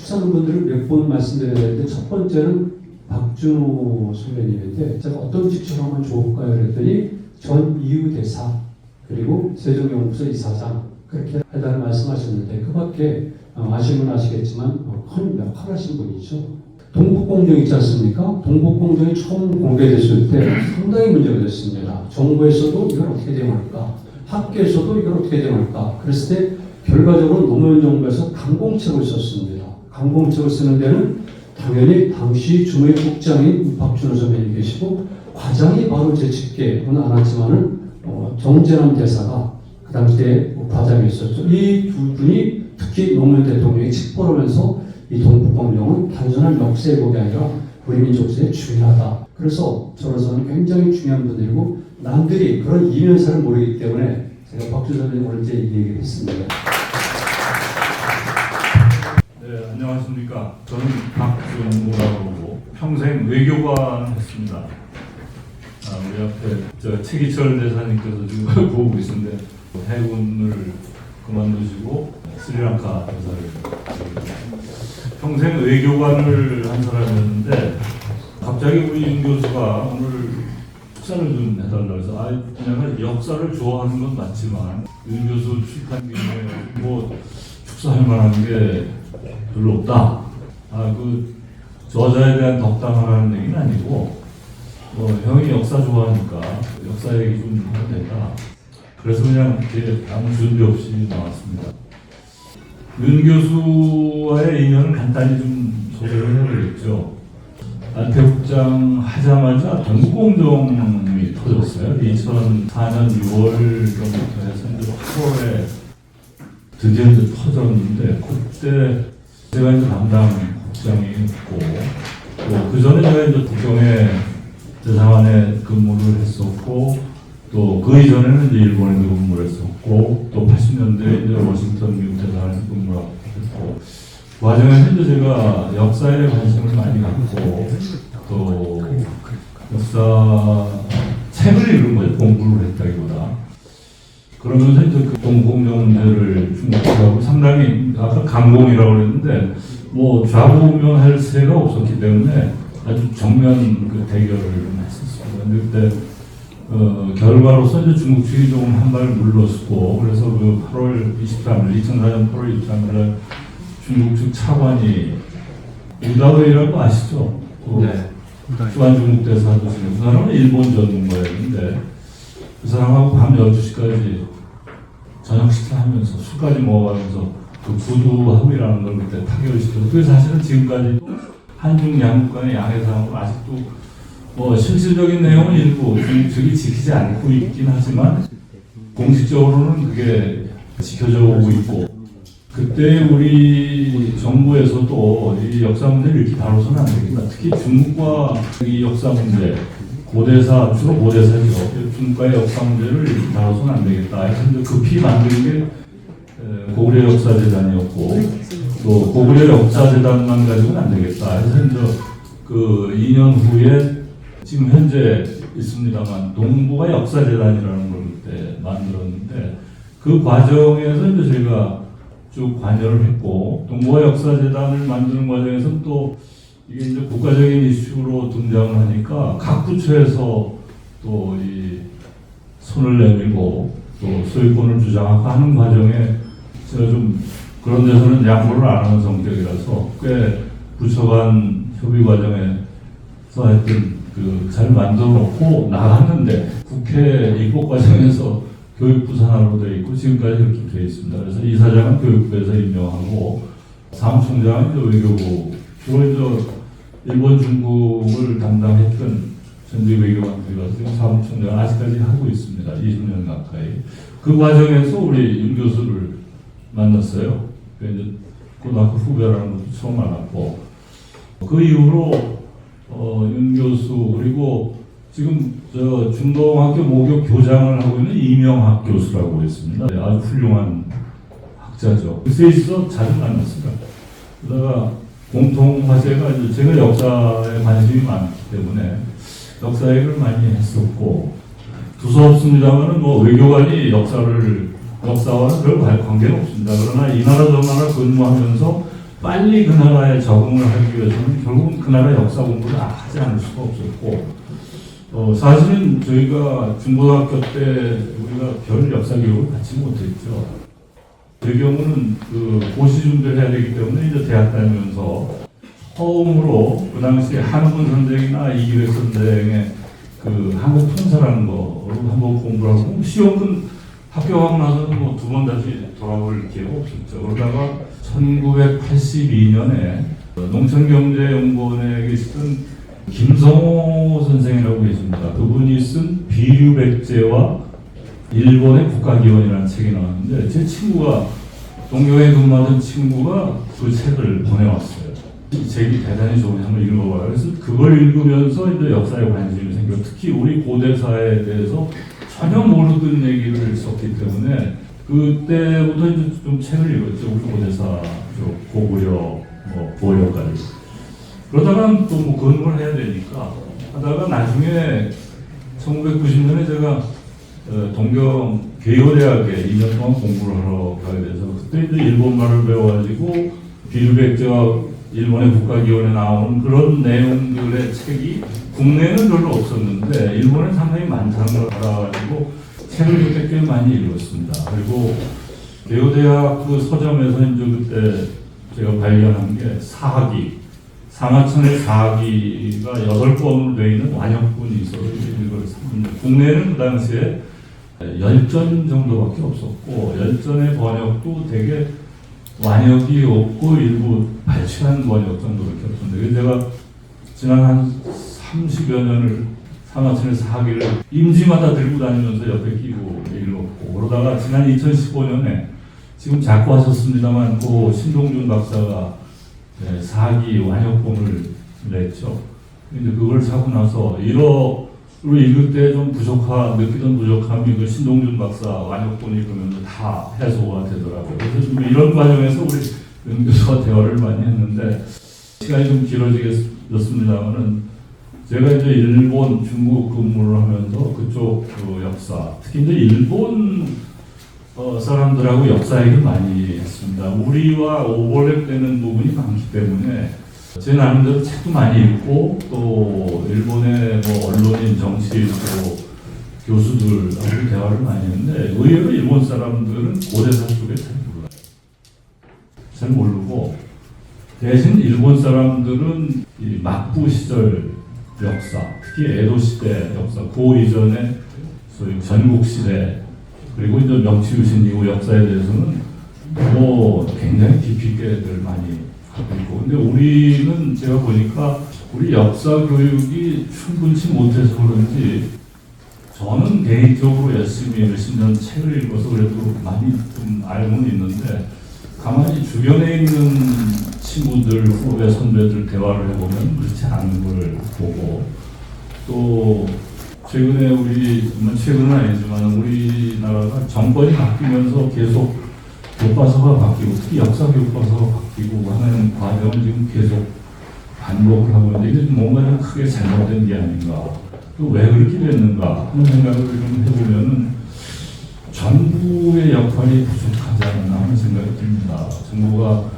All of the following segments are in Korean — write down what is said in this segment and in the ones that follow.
축사하는 분들을 몇 번 말씀드려야 되는데 첫 번째는 박준호 선배님인데 제가 어떤 직책을 하면 좋을까요? 그랬더니 전 이유대사 그리고 세종연구소 이사장 그렇게 해달라는 말씀하셨는데 그 밖에 아시면 아시겠지만 큰 역할을 하신 분이죠. 동북공정 있지 않습니까? 동북공정이 처음 공개됐을 때 상당히 문제가 됐습니다. 정부에서도 이걸 어떻게 대응할까? 학계에서도 이걸 어떻게 대응할까? 그랬을 때 결과적으로 노무현 정부에서 강공책을 썼습니다. 강공책을 쓰는 데는 당연히 당시 주무국장인 박준호 선배님 계시고 과장이 바로 제 직계는 안 왔지만은 정재남 대사가 그 당시에 과장이 있었죠. 이 두 분이 특히 노무현 대통령이 칙보를 하면서 이 동북공정은 단순한 역사 왜곡이 아니라 우리 민족사에 중요하다. 그래서 저로서는 굉장히 중요한 분들이고 남들이 그런 이면사를 모르기 때문에 제가 박준호 선배님 오늘 제 얘기를 했습니다. 네, 안녕하십니까. 저는 박준호라고 하고 평생 외교관 했습니다. 우리 앞에 최기철 대사님께서 지금 보고 계신데 해군을 그만두시고 스리랑카 대사를 평생 외교관을 한 사람이었는데 갑자기 우리 윤 교수가 오늘 축사를 좀 해달라고 해서 내가 역사를 좋아하는 건 맞지만 윤 교수 출판 김에 뭐 축사할 만한 게 별로 없다. 그 저자에 대한 덕담하라는 얘기는 아니고 형이 역사 좋아하니까 역사 얘기 좀 하면 된다. 그래서 그냥 아무 준비 없이 나왔습니다. 윤 교수와의 인연을 간단히 좀 소개를 해드리겠죠. 안태국장 하자마자 동북공정이 터졌어요. 2004년 6월 정도부터 해서 이제 8월에 드디어 이제 터졌는데 그때 제가 이제 담당 국장이 있고 또 그 전에 제가 이제 국경에 대사관에 근무를 했었고 또 그 이전에는 이제 일본에 근무를 했었고 또 80년대에 이제 워싱턴 미국 대사관에 근무를 했고 그 과정에서 이제 제가 역사에 관심을 많이 갖고 또 역사 책을 읽은 거예요. 공부를 했다기보다. 그러면서 이제 그 동북공정 문제를 중국하고 상당히 아까 강공이라고 그랬는데 뭐 좌우명할 새가 없었기 때문에 아주 정면 그 대결을 했었습니다. 근데 그때 결과로서 이제 중국 측이 조금 한 발 물러서고 그래서 그 8월 23일 2004년 8월 23일 중국 측 차관이 우다웨이라고 아시죠? 네. 주한 중국 대사도 지금 그 사람은 일본 전문가였는데 그 사람하고 밤 12시까지 저녁 식사하면서 술까지 먹어가면서 그 구두하고 일하는 걸 그때 타결을 시켜서 그게 사실은 지금까지 한중 양국 간의 양해상으로 아직도 뭐 실질적인 내용은 일부 중국이 지키지 않고 있긴 하지만 공식적으로는 그게 지켜져 오고 있고 그때 우리 정부에서도 이 역사 문제를 이렇게 다뤄서는 안 되겠다. 특히 중국과 이 역사 문제 고대사 주로 고대사죠. 중국과의 역사 문제를 이렇게 다뤄서는 안 되겠다. 그래서 급히 만든 게 고구려 역사재단이었고 또 고구려 역사재단만 가지고는 안 되겠다. 그래서 이제 그 2년 후에 지금 현재 있습니다만 동북아 역사재단이라는 걸 그때 만들었는데 그 과정에서 이제 저희가 쭉 관여를 했고 동북아 역사재단을 만드는 과정에서 또 이게 이제 국가적인 이슈로 등장을 하니까 각 부처에서 또 이 손을 내밀고 또 소유권을 주장하고 하는 과정에 제가 좀 그런 데서는 양보를 안 하는 성격이라서 꽤 부처 간 협의 과정에서 하여튼 잘 만들어 놓고 나갔는데 국회 입법 과정에서 교육부 산하로 되어 있고 지금까지 그렇게 되어 있습니다. 그래서 이사장은 교육부에서 임명하고 사무총장은 이제 외교부 주로 이제 일본 중국을 담당했던 전직 외교관들이 지금 사무총장을 아직까지 하고 있습니다. 20년 가까이. 그 과정에서 우리 윤 교수를 만났어요. 이제 고등학교 후배라는 것도 처음 알았고 그 이후로 윤 교수 그리고 지금 저 중동학교 모교 교장을 하고 있는 이명학 교수라고 있습니다. 아주 훌륭한 학자죠. 그 셋이서 자주 만났습니다. 그러다가 공통 화제가 이제 제가 역사에 관심이 많기 때문에 역사 얘기를 많이 했었고 두서없습니다만은 뭐 외교관이 역사와는 별 관계는 없습니다. 그러나 이 나라 저 나라 근무하면서 빨리 그 나라에 적응을 하기 위해서는 결국은 그 나라 역사 공부를 하지 않을 수가 없었고, 사실은 저희가 중고등학교 때 우리가 별 역사 교육을 받지 못했죠. 제 경우는 그 고시 준비를 해야 되기 때문에 이제 대학 다니면서 처음으로 그 당시에 한문 선생이나 이기백 선생의 그 한국 통사라는 거로 한번 공부를 하고 시험은 합격하고 나서는 뭐 두 번 다시 돌아올 기회가 없었죠. 그러다가 1982년에 농촌경제연구원에 계시던 김성호 선생이라고 계십니다. 그분이 쓴 비류백제와 일본의 국가기원이라는 책이 나왔는데 제 친구가 동경에 근무하던 친구가 그 책을 보내왔어요. 이 책이 대단히 좋으니 한번 읽어봐요. 그래서 그걸 읽으면서 이제 역사에 관심이 생겨. 특히 우리 고대사에 대해서 전혀 모르던 얘기를 썼기 때문에 그때부터 이제 좀 책을 읽었죠. 우리 고대사, 고구려, 뭐 고려까지. 그러다가 또 뭐 그런 해야 되니까 하다가 나중에 1990년에 제가 동경 개요대학에 2년 동안 공부를 하러 가게 돼서 그때 이제 일본말을 배워가지고 비류백제와 일본의 국가기원에 나오는 그런 내용들의 책이 국내에는 별로 없었는데 일본에 상당히 많다는 걸 알아가지고 책을 그때 꽤 많이 읽었습니다. 그리고 개요대학 그 서점에서 이제 그때 제가 발견한 게 사학이 상하천의 사학이가 8권으로 되어 있는 완역본이 있어서 이걸 샀는데 국내에는 그 당시에 10전 정도밖에 없었고 10전의 번역도 되게 완역이 없고 일부 발췌한 번역 정도밖에 없었는데 제가 지난 한 30여 년을 상하천의 사학기를 임시마다 들고 다니면서 옆에 끼고 읽었고 그러다가 지난 2015년에 지금 자꾸 하셨습니다만 그 신동준 박사가 사학기 완역본을 냈죠. 근데 그걸 사고 나서 일어로 읽을 때 좀 느끼던 부족함이 그 신동준 박사 완역본 읽으면서 다 해소가 되더라고요. 그래서 좀 이런 과정에서 우리 은 교수와 대화를 많이 했는데 시간이 좀 길어지겠습니다만은 제가 이제 일본, 중국 근무를 하면서 그쪽 그 역사, 특히 이제 일본 사람들하고 역사 얘기를 많이 했습니다. 우리와 오버랩되는 부분이 많기 때문에 제 나름대로 책도 많이 읽고 또 일본의 뭐 언론인, 정치인, 또 교수들하고 대화를 많이 했는데 의외로 일본 사람들은 고대사 쪽에 잘 몰라요. 잘 모르고 대신 일본 사람들은 이 막부 시절 역사, 특히 에도 시대 역사, 그 이전에 소위 전국 시대 그리고 이제 명치유신 이후 역사에 대해서는 뭐 굉장히 깊이 있게들 많이 하고 있고 근데 우리는 제가 보니까 우리 역사 교육이 충분치 못해서 그런지 저는 개인적으로 열심히 몇십 년 책을 읽어서 그래도 많이 좀 알고는 있는데 가만히 주변에 있는 친구들, 후배, 선배들 대화를 해보면 그렇지 않은 걸 보고 또 최근에 정말 최근은 아니지만 우리나라가 정권이 바뀌면서 계속 교과서가 바뀌고 특히 역사 교과서가 바뀌고 하는 과정을 지금 계속 반복을 하고 있는데 이게 뭔가 좀 크게 잘못된 게 아닌가 또 왜 그렇게 됐는가 하는 생각을 좀 해보면은 정부의 역할이 부족하지 않나 하는 생각이 듭니다. 정부가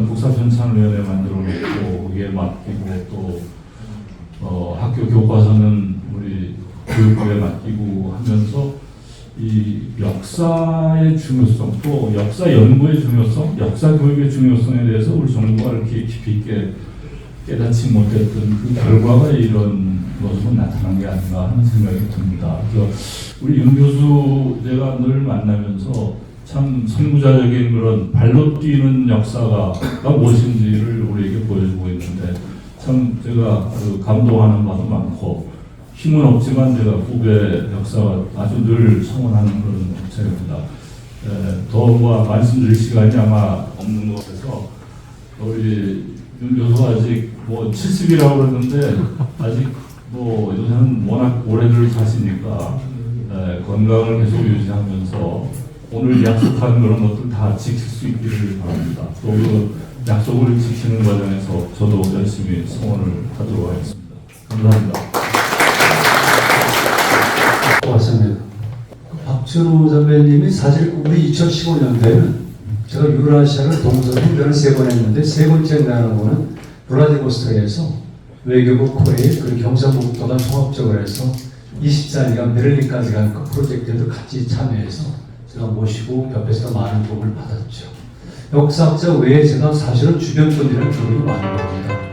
국사편찬위원회 만들어 놓고 거기에 맡기고 또 학교 교과서는 우리 교육부에 맡기고 하면서 이 역사의 중요성 또 역사 연구의 중요성, 역사 교육의 중요성에 대해서 우리 정부가 이렇게 깊이 있게 깨닫지 못했던 그 결과가 이런 모습은 나타난 게 아닌가 하는 생각이 듭니다. 그래서 우리 윤 교수 제가 늘 만나면서 참 선구자적인 그런 발로 뛰는 역사가 무엇인지를 우리에게 보여주고 있는데 참 제가 감동하는 바도 많고 힘은 없지만 제가 후배 역사가 아주 늘 성원하는 그런 목차입니다. 더 말씀드릴 시간이 아마 없는 것 같아서 우리 윤 교수 아직 뭐 70이라고 그러는데 아직 뭐 요새는 워낙 오래들 사시니까 건강을 계속 유지하면서 오늘 약속한 그런 것들 다 지킬 수 있기를 바랍니다. 또 그 약속을 지키는 과정에서 저도 열심히 성원을 하도록 하겠습니다. 감사합니다. 고맙습니다. 박준호 선배님이 사실 우리 2015년도에는 제가 유라시아를 동서 행전을 3번 했는데 세 번째 나가는 거는 블라디보스토크에서 외교부 코레일 그리고 경상북도가 종합적으로 해서 24일간 베를린까지 가는 그 프로젝트에도 같이 참여해서 제가 모시고 옆에서 많은 도움을 받았죠. 역사학자 외에 제가 사실은 주변 분들이랑 교류도 많이 합니다.